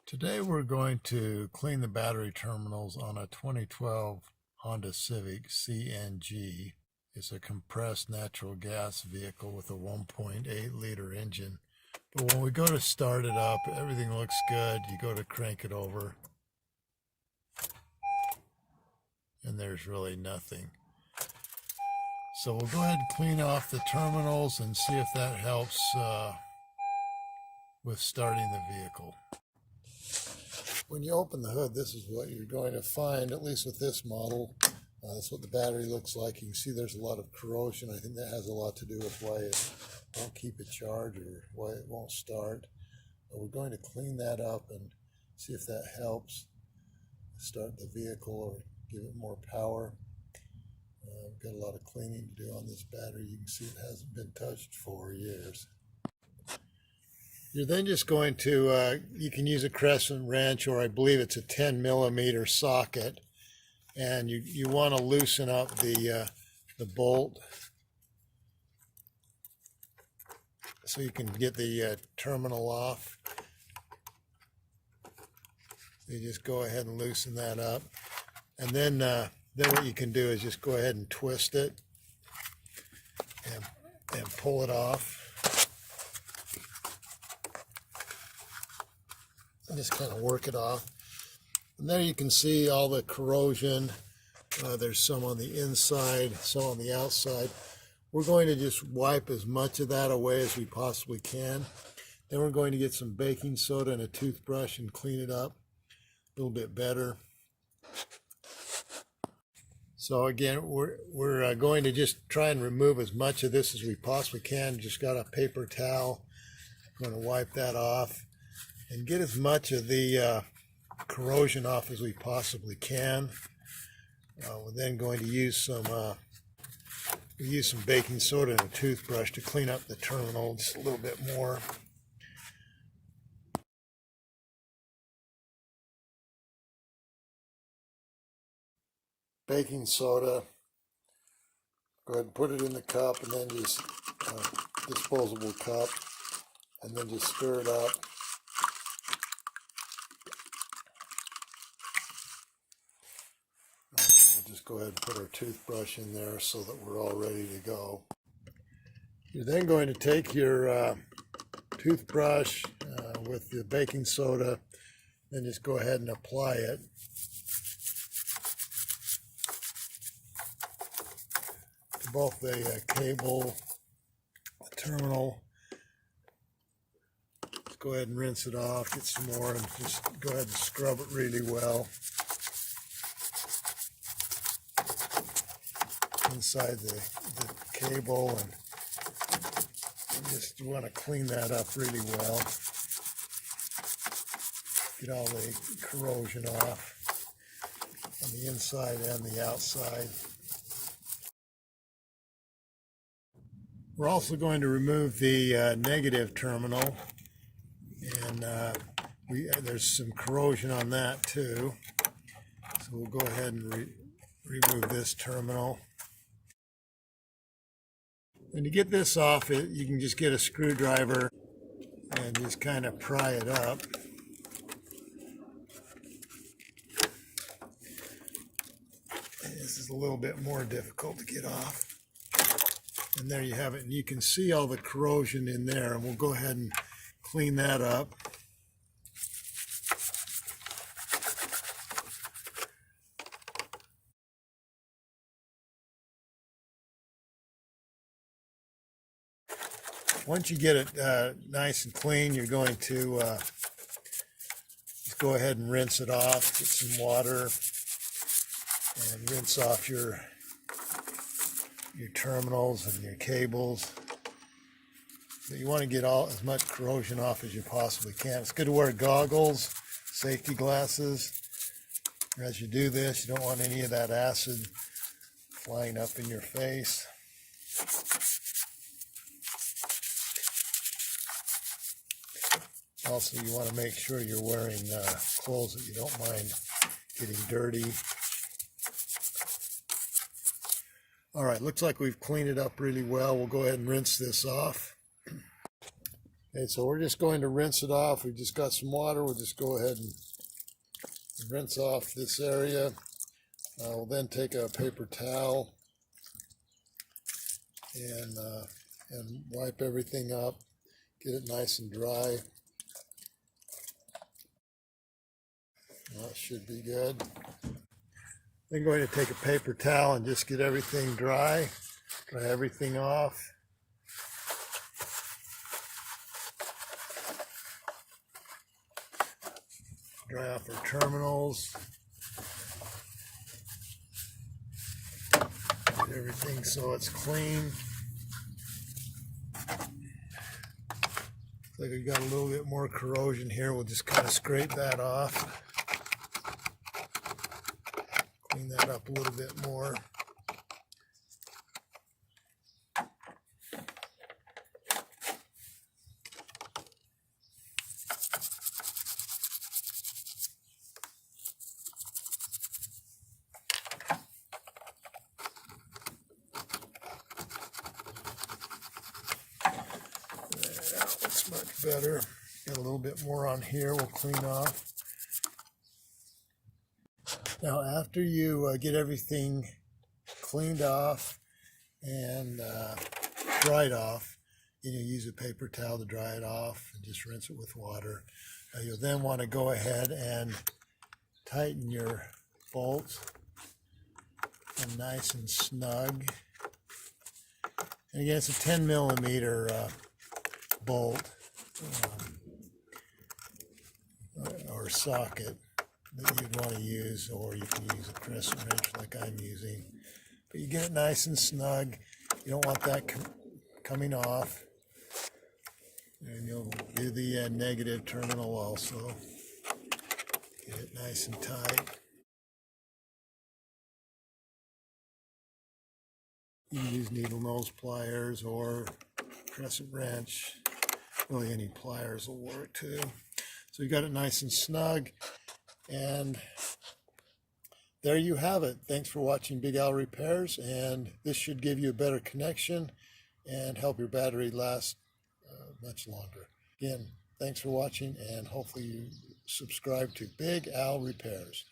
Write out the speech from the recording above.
Today we're going to clean the battery terminals on a 2012 Honda Civic CNG. It's a compressed natural gas vehicle with a 1.8 liter engine. But when we go to start it up, everything looks good. You go to crank it over, and there's really nothing. So we'll go ahead and clean off the terminals and see if that helps with starting the vehicle. When you open the hood, this is what you're going to find, at least with this model. That's what the battery looks like. You can see there's a lot of corrosion. I think that has a lot to do with why it won't keep a charge or why it won't start. But we're going to clean that up and see if that helps start the vehicle or give it more power. I've got a lot of cleaning to do on this battery. You can see it hasn't been touched for years. You're then just going to, you can use a crescent wrench, or I believe it's a 10 millimeter socket, and you want to loosen up the bolt so you can get the terminal off. So you just go ahead and loosen that up, and then what you can do is just go ahead and twist it and pull it off. And just kind of work it off. And there you can see all the corrosion. There's some on the inside, some on the outside. We're going to just wipe as much of that away as we possibly can. Then we're going to get some baking soda and a toothbrush and clean it up a little bit better. So again, we're going to just try and remove as much of this as we possibly can. Just got a paper towel. I'm going to wipe that off and get as much of the corrosion off as we possibly can. We're then going to use some baking soda and a toothbrush to clean up the terminal just a little bit more. Baking soda, go ahead and put it in the cup, and then just disposable cup, and then just stir it up. We'll just go ahead and put our toothbrush in there so that we're all ready to go. You're then going to take your toothbrush with the baking soda, and just go ahead and apply it. To both the cable, the terminal. Just go ahead and rinse it off, get some more, and just go ahead and scrub it really well. Inside the cable, and you want to clean that up really well. Get all the corrosion off on the inside and the outside. We're also going to remove the negative terminal, and there's some corrosion on that too. So we'll go ahead and remove this terminal. And to get this off, you can just get a screwdriver and just kind of pry it up. And this is a little bit more difficult to get off. And there you have it. And you can see all the corrosion in there. And we'll go ahead and clean that up. Once you get it nice and clean, you're going to just go ahead and rinse it off. Get some water and rinse off your terminals and your cables. So you want to get as much corrosion off as you possibly can. It's good to wear goggles, safety glasses. As you do this, you don't want any of that acid flying up in your face. Also, you want to make sure you're wearing clothes that you don't mind getting dirty. All right, looks like we've cleaned it up really well. We'll go ahead and rinse this off. Okay, so we're just going to rinse it off. We just got some water. We'll just go ahead and rinse off this area. We'll then take a paper towel and wipe everything up, get it nice and dry. That should be good. Then going to take a paper towel and just get everything dry everything off. Dry off our terminals. Get everything so it's clean. Looks like we got a little bit more corrosion here. We'll just kind of scrape that off. Clean that up a little bit more. That's much better. Got a little bit more on here. We'll clean off. Now, after you get everything cleaned off and dried off, you use a paper towel to dry it off and just rinse it with water. You'll then want to go ahead and tighten your bolts and nice and snug. And again, it's a 10 millimeter bolt or socket that you'd want to use, or you can use a crescent wrench like I'm using. But you get it nice and snug. You don't want that coming off. And you'll do the negative terminal also. Get it nice and tight. You can use needle nose pliers or crescent wrench. Really, any pliers will work too. So you got it nice and snug. And there you have it. Thanks for watching Big Al Repairs, and this should give you a better connection and help your battery last much longer. Again, thanks for watching, and hopefully you subscribe to Big Al Repairs.